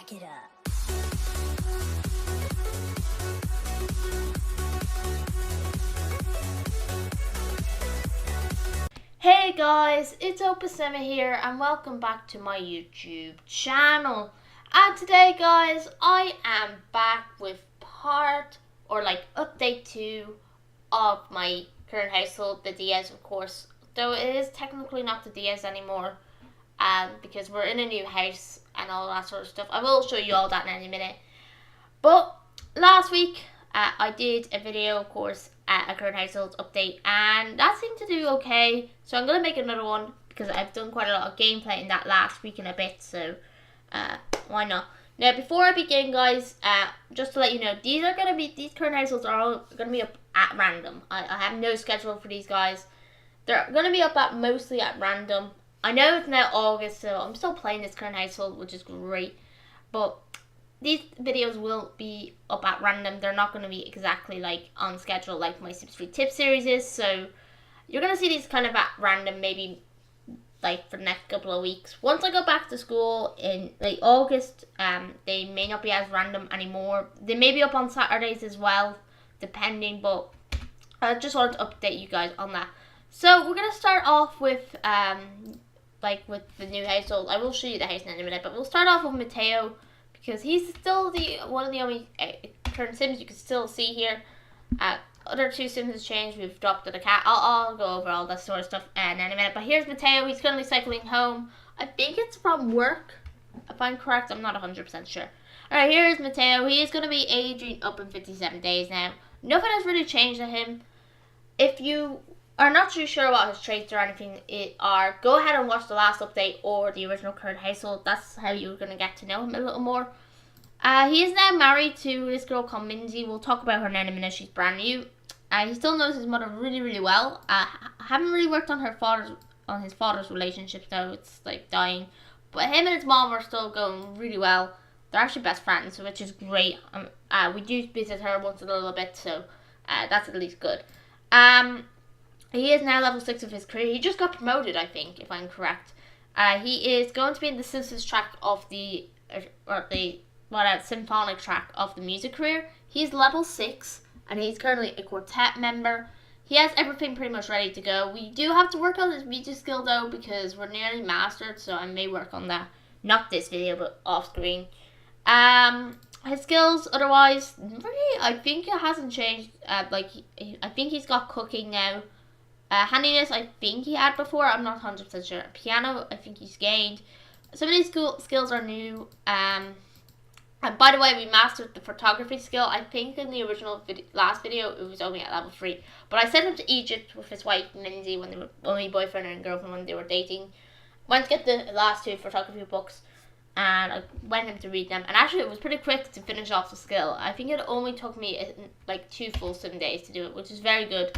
Back it up. Hey guys, it's Opusema here and welcome back to my YouTube channel. And today guys, I am back with update 2 of my current household, the Diaz of course. Though it is technically not the Diaz anymore, because we're in a new house and all that sort of stuff. I will show you all that in any minute. But last week, I did a video, of course, a current household update, and that seemed to do okay. So I'm going to make another one because I've done quite a lot of gameplay in that last week and a bit, so why not? Now, before I begin, guys, just to let you know, these current households are all going to be up at random. I have no schedule for these guys. They're going to be up mostly at random. I know it's now August, so I'm still playing this current household, which is great, but these videos will be up at random. They're not going to be exactly like on schedule like my Sims 3 tip series is. So you're going to see these kind of at random, maybe like for the next couple of weeks. Once I go back to school in late August, they may not be as random anymore. They may be up on Saturdays as well, depending. But I just wanted to update you guys on that. So we're going to start off with with the new household. I will show you the house in a minute, but we'll start off with Matteo, because he's still one of the only current Sims you can still see here. Other two Sims has changed. We've adopted a cat. I'll go over all that sort of stuff in a minute. But here's Matteo. He's currently cycling home. I think it's from work, if I'm correct. I'm not 100% sure. Alright, here's Matteo. He is going to be aging up in 57 days now. Nothing has really changed to him. If you are not too sure what his traits or anything are, go ahead and watch the last update or the original current household. That's how you're going to get to know him a little more. He is now married to this girl called Minzi. We'll talk about her now in a minute. She's brand new. He still knows his mother really, really well. I haven't really worked on his father's relationship though. It's like dying. But him and his mom are still going really well. They're actually best friends, which is great. We do visit her once in a little bit, so that's at least good. He is now level 6 of his career. He just got promoted, I think, if I'm correct. He is going to be in the Simpsons track of the symphonic track of the music career. He's level 6, and he's currently a quartet member. He has everything pretty much ready to go. We do have to work on his music skill, though, because we're nearly mastered, so I may work on that. Not this video, but off screen. His skills, otherwise, really, I think it hasn't changed. I think he's got cooking now. Handiness, I think he had before. I'm not 100% sure. Piano, I think he's gained. Some of these skills are new. And by the way, we mastered the photography skill. I think in the original last video, it was only at level 3. But I sent him to Egypt with his wife, Minzi, when they were only boyfriend and girlfriend when they were dating. Went to get the last 2 photography books, and I went him to read them. And actually, it was pretty quick to finish off the skill. I think it only took me like 2 full sim days to do it, which is very good.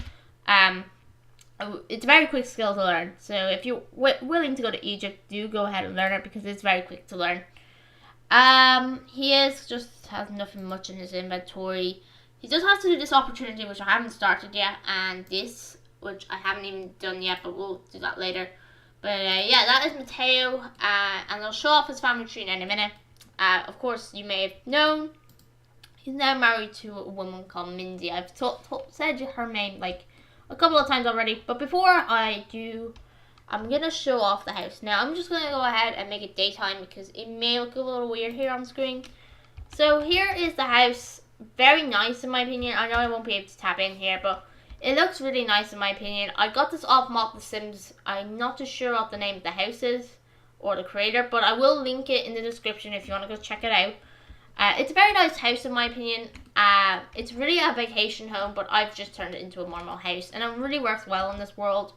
It's a very quick skill to learn, so if you're willing to go to Egypt, do go ahead and learn it, because it's very quick to learn. He just has nothing much in his inventory. He does have to do this opportunity, which I haven't started yet, and this, which I haven't even done yet, but we'll do that later. But yeah, that is Matteo, and I'll show off his family tree in a minute. Of course, you may have known, he's now married to a woman called Minzi. I've said her name like a couple of times already, but before I do, I'm gonna show off the house. Now I'm just gonna go ahead and make it daytime because it may look a little weird here on screen. So here is the house. Very nice in my opinion. I know I won't be able to tap in here, but it looks really nice in my opinion. I got this off Mock the Sims. I'm not too sure what the name of the house is or the creator, but I will link it in the description if you want to go check it out. It's a very nice house in my opinion. It's really a vacation home, but I've just turned it into a normal house, and it really works well in this world.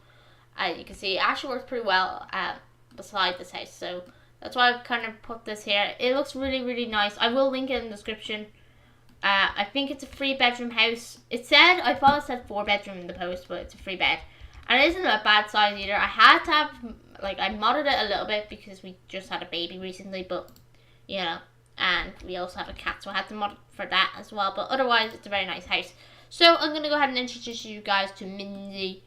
You can see it actually works pretty well beside this house, so that's why I've kind of put this here. It looks really, really nice. I will link it in the description. I think it's a 3-bedroom house. I thought it said 4-bedroom in the post, but it's a 3-bed. And it isn't a bad size either. I had to have, I modded it a little bit because we just had a baby recently, but, you know. And we also have a cat, so I had to mod for that as well. But otherwise, it's a very nice house. So I'm going to go ahead and introduce you guys to Minzi.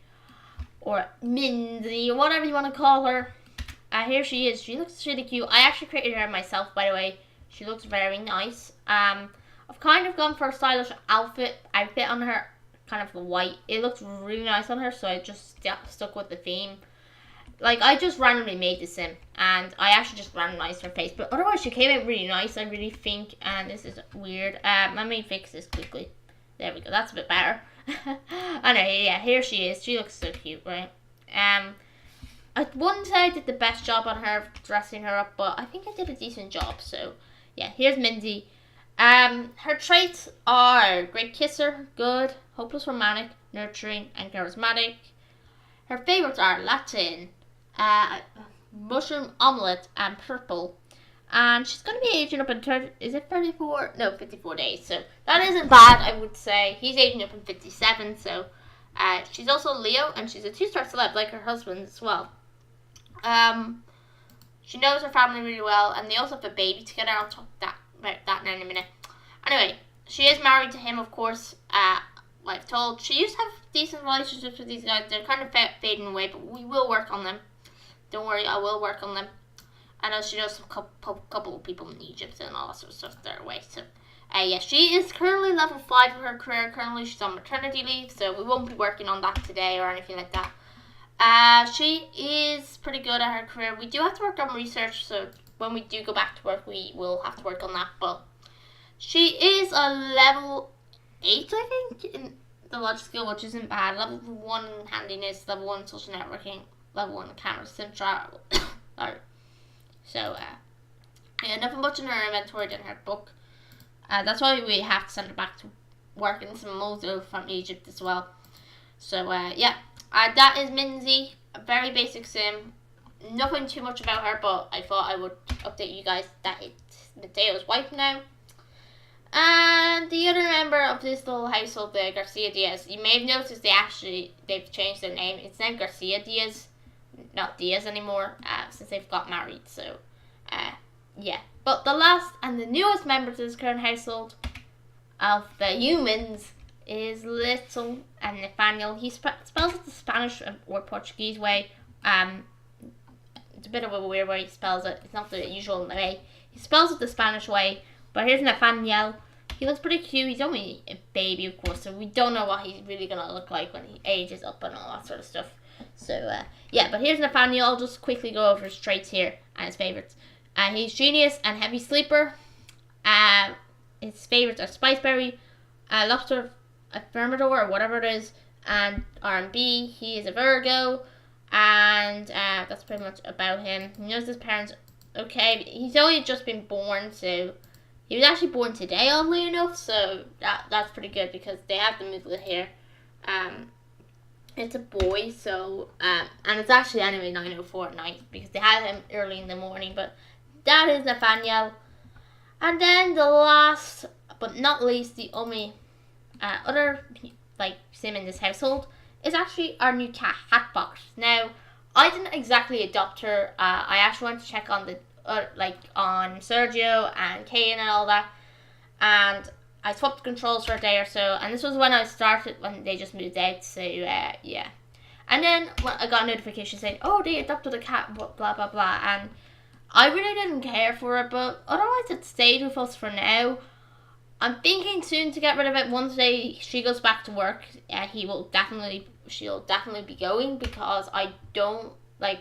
Or Minzi, or whatever you want to call her. Here she is. She looks really cute. I actually created her myself, by the way. She looks very nice. I've kind of gone for a stylish outfit on her, kind of white. It looks really nice on her, so I just stuck with the theme. Like, I just randomly made this sim, and I actually just randomized her face, but otherwise she came out really nice, I really think, and this is weird. Let me fix this quickly. There we go, that's a bit better. I know, yeah, here she is. She looks so cute, right? I wouldn't say I did the best job on her, dressing her up, but I think I did a decent job, so, yeah, here's Minzi. Her traits are great kisser, good, hopeless romantic, nurturing, and charismatic. Her favorites are Latin, mushroom omelette, and purple. And she's going to be aging up in 34? No, 54 days. So that isn't bad, I would say. He's aging up in 57, so she's also Leo, and she's a 2-star celeb, like her husband as well. She knows her family really well, and they also have a baby together. I'll talk about that in a minute. Anyway, she is married to him, of course. Like told, she used to have decent relationships with these guys. They're kind of fading away, but we will work on them. Don't worry, I will work on them. I know she knows some couple of people in Egypt and all that sort of stuff their way. So, yeah, she is currently level 5 of her career. Currently, she's on maternity leave, so we won't be working on that today or anything like that. She is pretty good at her career. We do have to work on research, so when we do go back to work, we will have to work on that. But she is a level 8, I think, in the logic skill, which isn't bad. Level 1 in handiness, level 1 in social networking, level 1 in camera sim travel. So, yeah, nothing much in her inventory than her book. That's why we have to send her back to work in some mozo from Egypt as well. So, yeah, that is Minzi, a very basic sim. Nothing too much about her, but I thought I would update you guys that it's Matteo's wife now. And the other member of this little household, the Garcia-Diaz, you may have noticed they've changed their name. It's now Garcia-Diaz, not Diaz anymore, since they've got married. So, yeah. But the last and the newest member to this current household of the humans is Little and Natanael. He spells it the Spanish or Portuguese way. It's a bit of a weird way he spells it. It's not the usual way. He spells it the Spanish way. But here's Natanael. He looks pretty cute. He's only a baby, of course, so we don't know what he's really going to look like when he ages up and all that sort of stuff. So, yeah, but here's Natanael. I'll just quickly go over his traits here and his favourites. He's genius and heavy sleeper. His favourites are Spiceberry, Lobster Affirmador, or whatever it is, and R&B. He is a Virgo, and that's pretty much about him. He knows his parents okay. He's only just been born, so he was actually born today, oddly enough, so that's pretty good because they have to move the hair. It's a boy, so, and it's actually anyway 9:04 at night because they had him early in the morning, but that is Natanael. And then the last, but not least, the only other, like, sim in this household is actually our new cat, Hatbox. Now, I didn't exactly adopt her. I actually went to check on the, on Sergio and Kane and all that, and I swapped the controls for a day or so, and this was when I started, when they just moved out, so, yeah. And then I got a notification saying, oh, they adopted a cat, blah, blah, blah, and I really didn't care for it, but otherwise it stayed with us for now. I'm thinking soon to get rid of it. Once she goes back to work, she'll definitely be going, because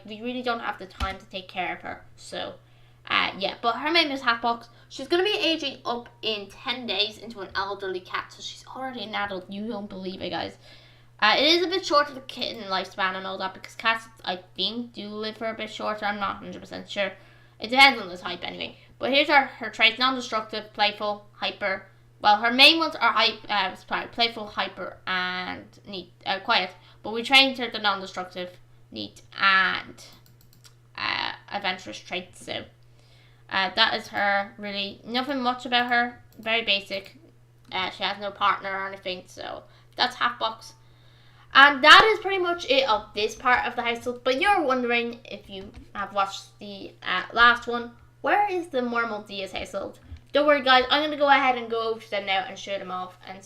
we really don't have the time to take care of her, so, yeah, but her name is Hatbox. She's going to be aging up in 10 days into an elderly cat, so she's already an adult. You don't believe it, guys. It is a bit shorter the kitten lifespan and all that, because cats, I think, do live for a bit shorter. I'm not 100% sure. It depends on the type anyway. But here's her traits: non-destructive, playful, hyper. Well, her main ones are playful, hyper, and neat, quiet. But we trained her the non-destructive, neat, and adventurous traits, so that is her. Really nothing much about her, very basic. She has no partner or anything, so that's Hatbox. And that is pretty much it of this part of the household. But you're wondering, if you have watched the last one, where is the normal Diaz household? Don't worry, guys, I'm going to go ahead and go over to them now and show them off and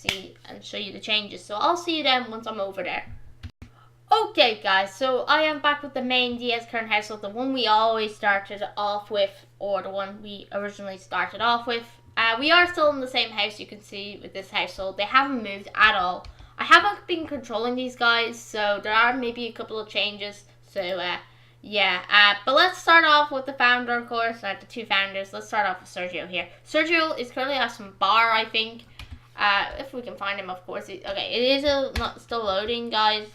show you the changes. So I'll see you then once I'm over there. Okay, guys, so I am back with the main Diaz current household, the one we always started off with, or the one we originally started off with. We are still in the same house, you can see, with this household. They haven't moved at all. I haven't been controlling these guys, so there are maybe a couple of changes. So, but let's start off with the founder, of course, the two founders. Let's start off with Sergio here. Sergio is currently at some bar, I think. If we can find him, of course. Okay, it is not still loading, guys.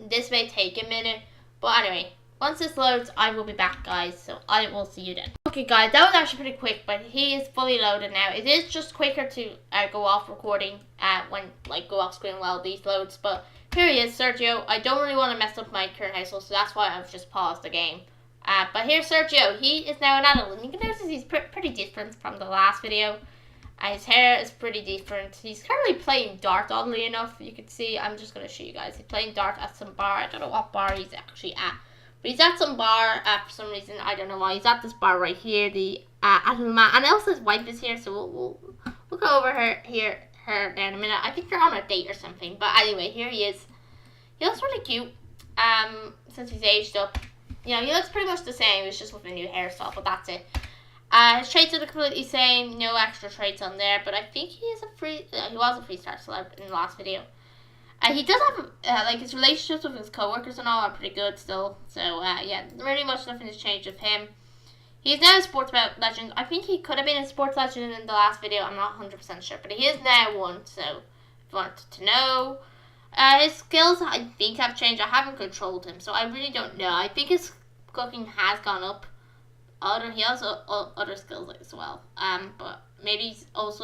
This may take a minute, but anyway, once this loads, I will be back, guys. So I will see you then. Okay, guys, that was actually pretty quick, but he is fully loaded now. It is just quicker to go off recording when go off screen while these loads. But here he is, Sergio. I don't really want to mess up my current household, so that's why I've just paused the game. But here's Sergio. He is now an adult, and you can notice he's pretty different from the last video. His hair is pretty different. He's currently playing dart, oddly enough. You can see, I'm just going to show you guys. He's playing dart at some bar. I don't know what bar he's actually at. But he's at some bar for some reason. I don't know why. He's at this bar right here. The Adelma. And also his wife is here. So we'll go over her now in a minute. I think they're on a date or something. But anyway, here he is. He looks really cute. Since he's aged up. You know, he looks pretty much the same. He's just with a new hairstyle. But that's it. His traits are completely the same, no extra traits on there, but I think he was a 3-star celeb in the last video. He does have, his relationships with his co-workers and all are pretty good still, so, really much nothing has changed with him. He's now a sports legend. I think he could have been a sports legend in the last video, I'm not 100% sure, but he is now one, so if you wanted to know. His skills, I think, have changed. I haven't controlled him, so I really don't know. I think his cooking has gone up. He has other skills as well. But maybe he has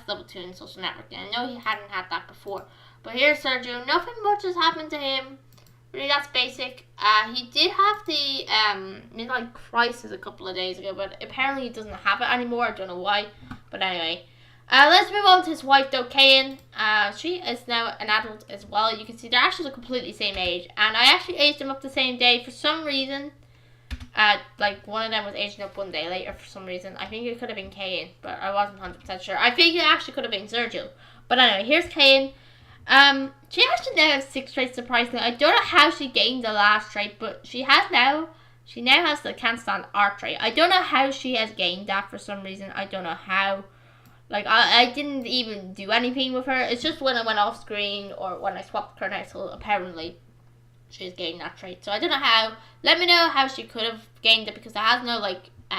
level 2 in social networking. I know he hadn't had that before. But here's Sergio. Nothing much has happened to him. Really, that's basic. He did have the midlife crisis a couple of days ago, but apparently he doesn't have it anymore. I don't know why. But anyway, let's move on to his wife, though, Kayan. She is now an adult as well. You can see they're actually the completely same age, and I actually aged them up the same day for some reason. One of them was aging up one day later for some reason. I think it could have been Kayan, but I wasn't 100% sure. I think it actually could have been Sergio. But anyway, here's Kayan. She actually now has 6 traits, surprisingly. I don't know how she gained the last trait, but she now has the can't stand art trait. I don't know how she has gained that for some reason. I don't know how. I didn't even do anything with her. It's just when I went off screen or when I swapped her household, apparently she's gained that trait. So I don't know how. Let me know how she could have gained it, because it has no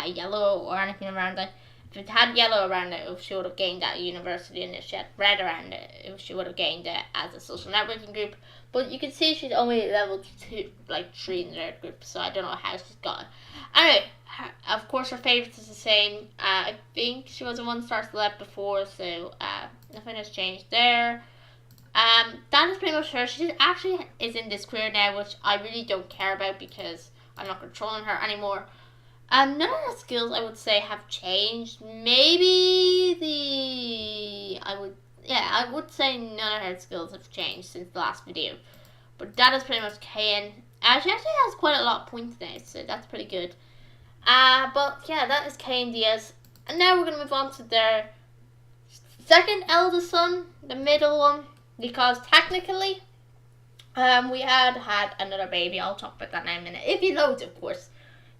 yellow or anything around it. If it had yellow around it, if she would have gained that at university, and if she had red around it, if she would have gained it as a social networking group. But you can see she's only level 2, 3 in their group, so I don't know how she's got it. Anyway, of course her favourites is the same. I think she was a 1-star celeb before, so nothing has changed there. That is pretty much her. She actually is in this career now, which I really don't care about because I'm not controlling her anymore. None of her skills, I would say, have changed. Maybe I would say none of her skills have changed since the last video. But that is pretty much Kayan. She actually has quite a lot of points now, so that's pretty good. But yeah, that is Garcia-Diaz. And now we're going to move on to their second eldest son, the middle one. Because technically, we had another baby. I'll talk about that in a minute. If he loads, of course.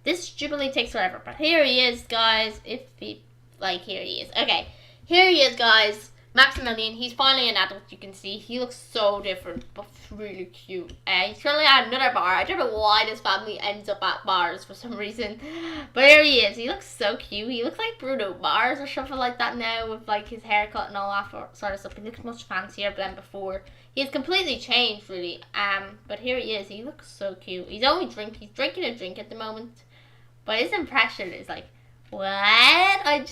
This Jubilee takes forever. But here he is, guys. Here he is. Okay. Here he is, guys. Maximilian. He's finally an adult, you can see. He looks so different, but really cute. He's currently at another bar. I don't know why this family ends up at bars for some reason. But here he is. He looks so cute. He looks like Bruno Mars or something like that now, with his haircut and all that sort of stuff. He looks much fancier than before. He's completely changed, really. But here he is. He looks so cute. He's drinking a drink at the moment. But his impression is like, what?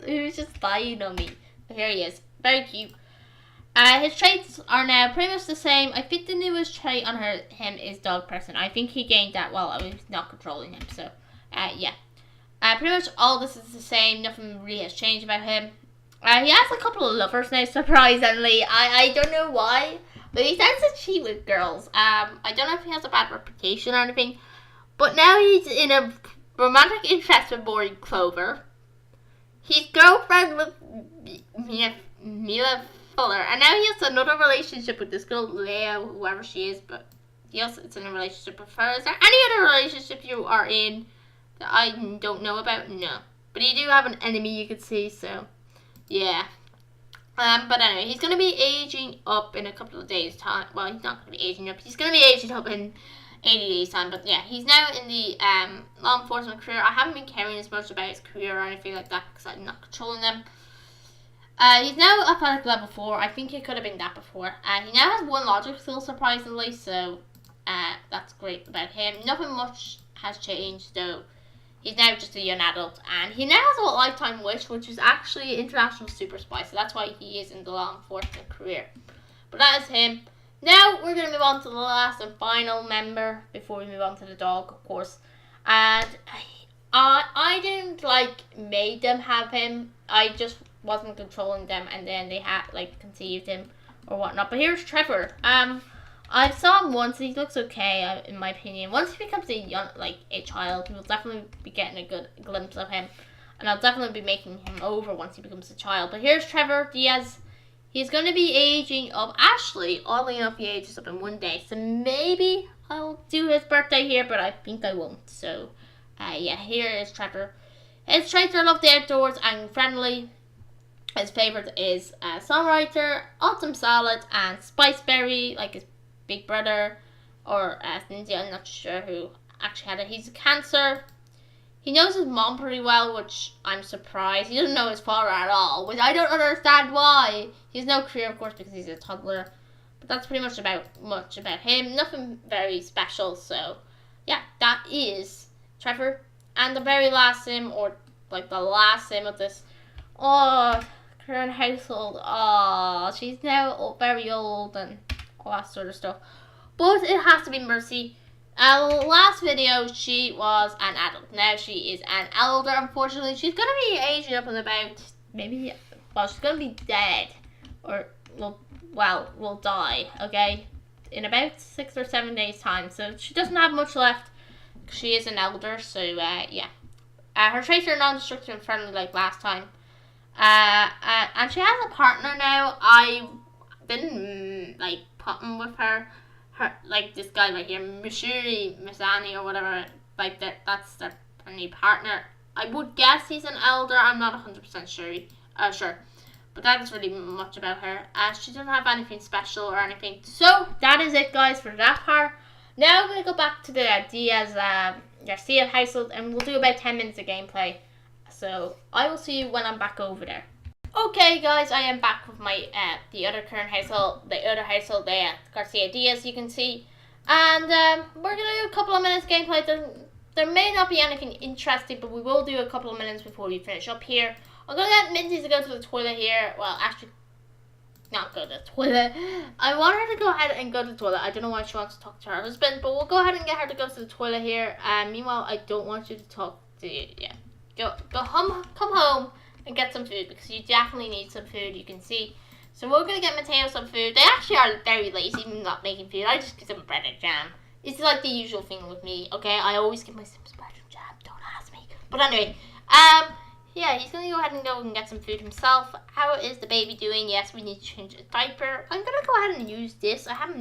He was just lying on me. But here he is. Very cute. His traits are now pretty much the same. I think the newest trait on him is dog person. I think he gained that while I was not controlling him. So, yeah. Pretty much all this is the same. Nothing really has changed about him. He has a couple of lovers now, surprisingly. I don't know why, but he tends to cheat with girls. I don't know if he has a bad reputation or anything, but now he's in a romantic interest with Boring Clover. He's girlfriend with Mila And now he has another relationship with this girl, Leia, whoever she is, but yes, it's in a relationship with her. Is there any other relationship you are in that I don't know about? No. But you do have an enemy, you could see, so yeah. But anyway, he's going to be aging up in a couple of days' time. Well, he's not going to be aging up. He's going to be aging up in 80 days' time. But yeah, he's now in the law enforcement career. I haven't been caring as much about his career or anything like that because I'm not controlling them. He's now up at level 4. I think it could have been that before. He now has 1 logic skill, surprisingly. So that's great about him. Nothing much has changed, though. He's now just a young adult, and he now has a lifetime wish, which is actually international super spy, so that's why he is in the law enforcement career. But that is him. Now we're going to move on to the last and final member before we move on to the dog, of course. And I didn't made them have him. I just wasn't controlling them, and then they had conceived him or whatnot. But here's Trevor. I saw him once. He looks okay, in my opinion. Once he becomes a child, we'll definitely be getting a good glimpse of him, and I'll definitely be making him over once he becomes a child. But here's Trevor Diaz. He's going to be aging up. Actually, oddly enough, he ages up in 1 day, so maybe I'll do his birthday here, but I think I won't. So, yeah, here is Trevor. His traits are love the outdoors and friendly. His favorite is songwriter, autumn salad, and spiceberry, like his big brother, or Minzi, I'm not sure who actually had it. He's a Cancer. He knows his mom pretty well, which I'm surprised. He doesn't know his father at all, which I don't understand why. He has no career, of course, because he's a toddler. But that's pretty much about him. Nothing very special, so yeah, that is Trevor. And the very last sim, or the last sim of this, current household. She's now very old and all that sort of stuff. But it has to be Mercy. Last video, she was an adult. Now she is an elder, unfortunately. She's going to be aging up in about, she's going to be dead. Or, will die, okay? In about 6 or 7 days' time. So she doesn't have much left. She is an elder, so, yeah. Her traits are non-destructive and friendly like last time. And she has a partner now. I didn't, putting with her this guy right here, Misani or whatever, that's their new partner. I would guess he's an elder. I'm not 100% sure, but that is really much about her. She doesn't have anything special or anything. So that is it, guys, for that part. Now I'm gonna go back to the Diaz Garcia household, and we'll do about 10 minutes of gameplay. So I will see you when I'm back over there. Okay, guys, I am back with my the other household, the Garcia-Diaz, you can see, and we're gonna do a couple of minutes gameplay. There may not be anything interesting, but we will do a couple of minutes before we finish up here. I'm gonna get Minzi to go to the toilet here. Well, actually, not go to the toilet. I want her to go ahead and go to the toilet. I don't know why she wants to talk to her husband, but we'll go ahead and get her to go to the toilet here. Meanwhile, I don't want you to talk to you. Yeah, come home and get some food, because you definitely need some food, you can see. So we're going to get Matteo some food. They actually are very lazy not making food. I just give them bread and jam. It's like the usual thing with me, okay? I always give my Sims bread and jam. Don't ask me. But anyway, yeah, he's going to go ahead and go and get some food himself. How is the baby doing? Yes, we need to change a diaper. I'm going to go ahead and use this. I have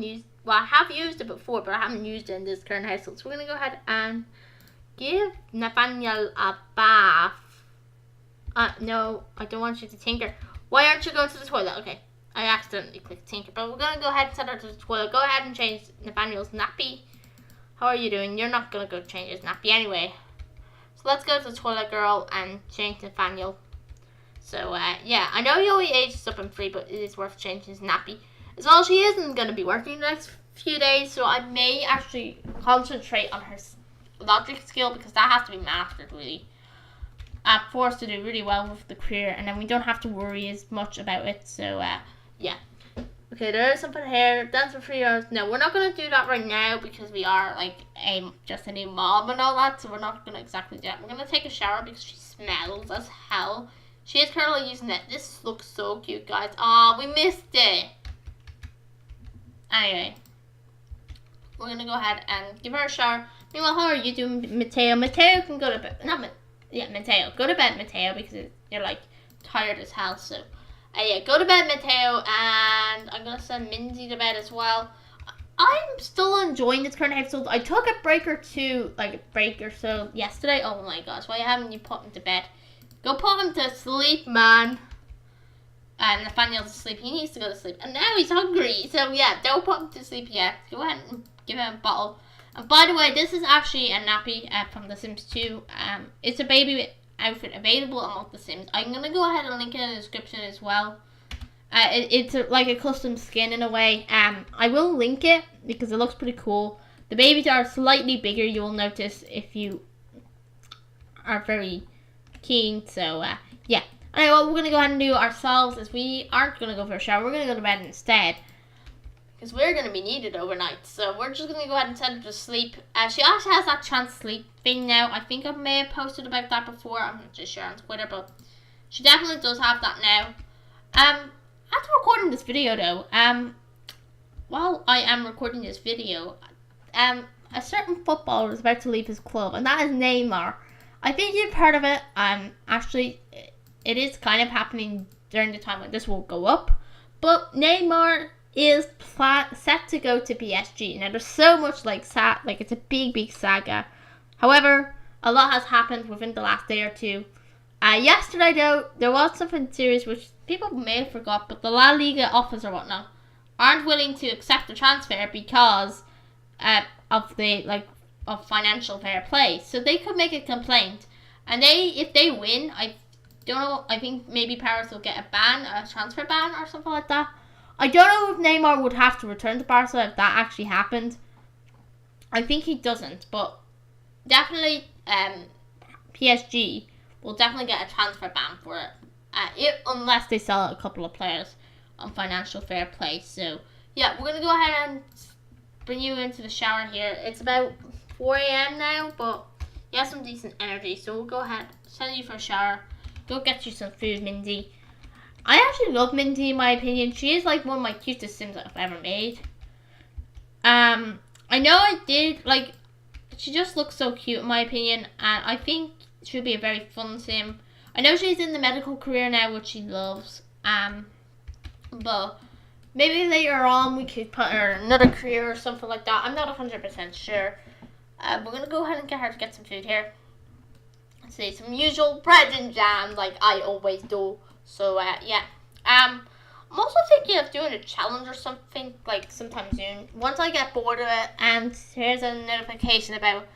used it before, but I haven't used it in this current household. So we're going to go ahead and give Natanael a bath. No, I don't want you to tinker. Why aren't you going to the toilet? Okay, I accidentally clicked tinker, but we're going to go ahead and send her to the toilet. Go ahead and change Nathaniel's nappy. How are you doing? You're not going to go change his nappy anyway. So let's go to the toilet, girl, and change Nathaniel. So, yeah, I know he only ages up in 3, but it is worth changing his nappy. As well, she isn't going to be working the next few days, so I may actually concentrate on her logic skill, because that has to be mastered, really. For us to do really well with the career, and then we don't have to worry as much about it. So yeah. Okay, there is something here. Dance for 3 hours. No, we're not going to do that right now, because we are just a new mom and all that, so we're not going to exactly do that. We're going to take a shower because she smells as hell. She is currently using it. This looks so cute, guys. Aw, we missed it. Anyway, we're going to go ahead and give her a shower. Meanwhile, how are you doing, Matteo? Matteo can go to bed. Matteo, go to bed, Matteo, because you're tired as hell. So Yeah, go to bed, Matteo, and I'm gonna send Minzi to bed as well. I'm still enjoying this current episode. I took a break or so yesterday. Oh my gosh, why haven't you put him to bed? Go put him to sleep, man. And Nathaniel's asleep. He needs to go to sleep. And now he's hungry. So yeah, don't put him to sleep yet. Go ahead and give him a bottle. And by the way, this is actually a nappy from The Sims 2. It's a baby outfit available on The Sims. I'm going to go ahead and link it in the description as well. It's like a custom skin in a way. I will link it because it looks pretty cool. The babies are slightly bigger, you will notice if you are very keen. So yeah. Anyway, what we're going to go ahead and do ourselves is we aren't going to go for a shower. We're going to go to bed instead. Because we're going to be needed overnight. So we're just going to go ahead and send her to sleep. She actually has that chance sleep thing now. I think I may have posted about that before. I'm not just sure on Twitter. But she definitely does have that now. After recording this video though, while I am recording this video, a certain footballer is about to leave his club. And that is Neymar. I think you've heard of it. Actually, it is kind of happening during the time when this will go up. But Neymar is set to go to PSG. Now, there's so much it's a big saga. However, a lot has happened within the last day or two. Yesterday, though, there was something serious which people may have forgot, but the La Liga office or whatnot aren't willing to accept the transfer because of financial fair play. So they could make a complaint, and if they win, I don't know. I think maybe Paris will get a transfer ban or something like that. I don't know if Neymar would have to return to Barca if that actually happened. I think he doesn't, but definitely PSG will definitely get a transfer ban for it. Unless they sell a couple of players on financial fair play. So yeah, we're gonna go ahead and bring you into the shower here. It's about 4 a.m. now, but you have some decent energy, so we'll go ahead, send you for a shower. Go get you some food, Minzi. I actually love Minzi in my opinion. She is like one of my cutest Sims I've ever made. I know I did, she just looks so cute in my opinion, and I think she'll be a very fun Sim. I know she's in the medical career now, which she loves. But maybe later on we could put her in another career or something like that. I'm not 100% sure. We're going to go ahead and get her to get some food here. Let's see, some usual bread and jam like I always do. So, yeah. I'm also thinking of doing a challenge or something, sometime soon. Once I get bored of it, and here's a notification about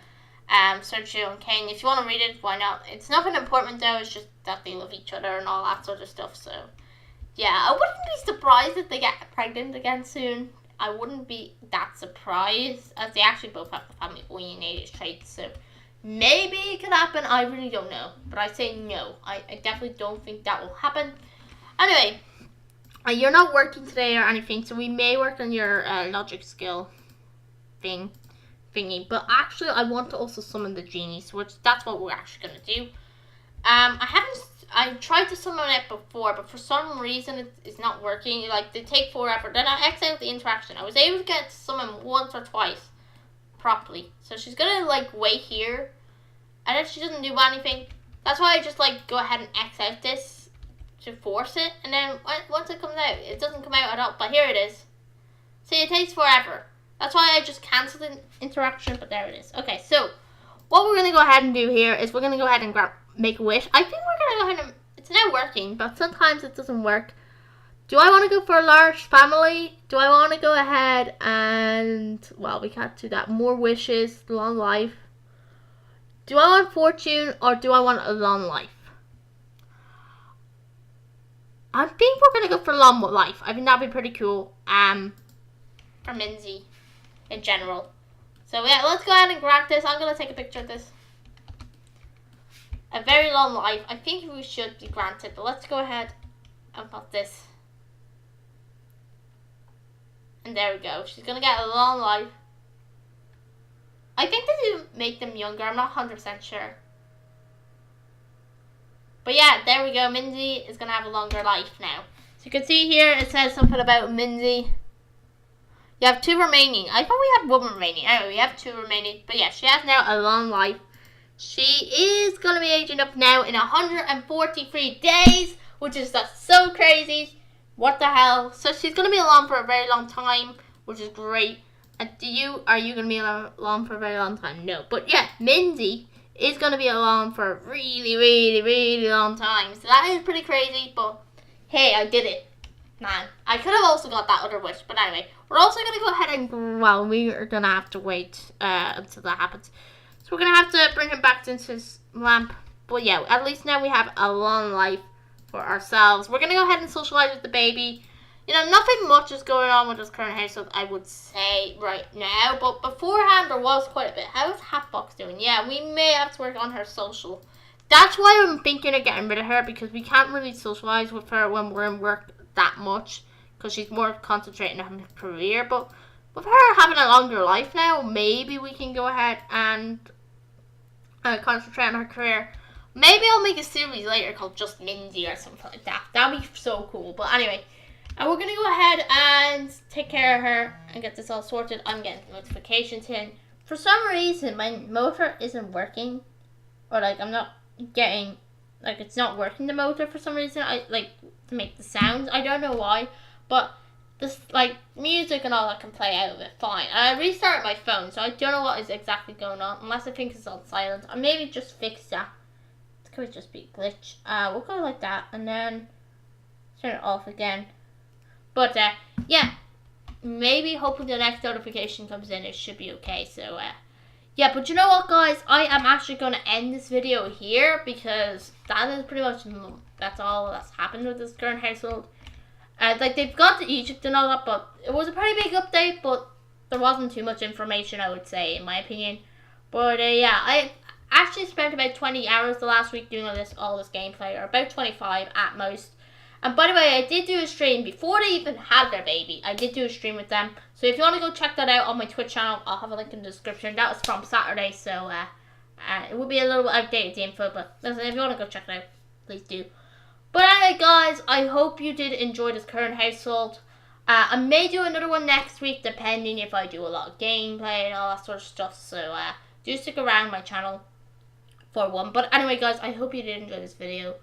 Sergio and Kane. If you want to read it, why not? It's nothing important though, it's just that they love each other and all that sort of stuff. So, yeah, I wouldn't be surprised if they get pregnant again soon. I wouldn't be that surprised, as they actually both have the family-oriented traits, so maybe it could happen. I really don't know, but I say no. I definitely don't think that will happen. Anyway, you're not working today or anything, so we may work on your logic skill thingy. But actually, I want to also summon the genies, which that's what we're actually going to do. I tried to summon it before, but for some reason it's not working. They take forever. Then I X out the interaction. I was able to get to summon once or twice properly. So she's gonna wait here, and if she doesn't do anything, that's why I just go ahead and X out this to force it. And then once it comes out, it doesn't come out at all. But here it is. See, it takes forever. That's why I just cancelled the interaction. But there it is. Okay, so what we're gonna go ahead and do here is we're gonna go ahead and make a wish. I think we're gonna go ahead and it's now working, but sometimes it doesn't work. Do I want to go for a large family? Do I want to go ahead and, well, we can't do that. More wishes, long life. Do I want fortune or do I want a long life? I think we're going to go for long life. I think that'd be pretty cool. For Minzi in general. So yeah, let's go ahead and grant this. I'm going to take a picture of this. A very long life. I think we should be granted, but let's go ahead and put this. And there we go. She's going to get a long life. I think they do make them younger. I'm not 100% sure. But yeah, there we go. Minzi is going to have a longer life now. So you can see here it says something about Minzi. You have 2 remaining. I thought we had 1 remaining. Anyway, we have 2 remaining. But yeah, she has now a long life. She is going to be aging up now in 143 days, which is that's so crazy. What the hell? So she's gonna be along for a very long time, which is great. And are you gonna be along for a very long time? No, but yeah, Minzi is gonna be along for a really, really, really long time. So that is pretty crazy. But hey, I did it, man. I could have also got that other wish, but anyway, we're also gonna go ahead and we are gonna have to wait until that happens. So we're gonna have to bring him back into his lamp. But yeah, at least now we have a long life for ourselves. We're gonna go ahead and socialize with the baby. You know, nothing much is going on with this current household, I would say, right now. But beforehand, there was quite a bit. How is Hatbox doing? Yeah, we may have to work on her social. That's why I'm thinking of getting rid of her, because we can't really socialize with her when we're in work that much, because she's more concentrating on her career. But with her having a longer life now, maybe we can go ahead and concentrate on her career. Maybe I'll make a series later called Just Minzi or something like that. That'd be so cool. But anyway, and we're going to go ahead and take care of her and get this all sorted. I'm getting notifications in. For some reason, my motor isn't working. Or, like, I'm not getting... Like, it's not working, the motor, for some reason. I like to make the sounds. I don't know why. But, this, like, music and all that can play out of it fine. And I restarted my phone, so I don't know what is exactly going on. Unless I think it's on silent. Or maybe just fix that. It could just be a glitch. We'll go like that. And then turn it off again. But, yeah, maybe hoping the next notification comes in, it should be okay. So, yeah, but you know what, guys? I am actually going to end this video here, because that is pretty much, that's all that's happened with this current household. Like, they've got to Egypt and all that, but it was a pretty big update, but there wasn't too much information, I would say, in my opinion. But, yeah, I actually spent about 20 hours the last week doing all this gameplay, or about 25 at most. And by the way, I did do a stream before they even had their baby. I did do a stream with them. So if you want to go check that out on my Twitch channel, I'll have a link in the description. That was from Saturday, so it will be a little outdated, the info. But listen, if you want to go check it out, please do. But anyway, guys, I hope you did enjoy this current household. I may do another one next week, depending if I do a lot of gameplay and all that sort of stuff. So do stick around my channel for one. But anyway, guys, I hope you did enjoy this video.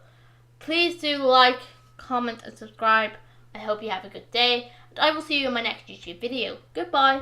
Please do like, comment and subscribe. I hope you have a good day, and I will see you in my next YouTube video. Goodbye.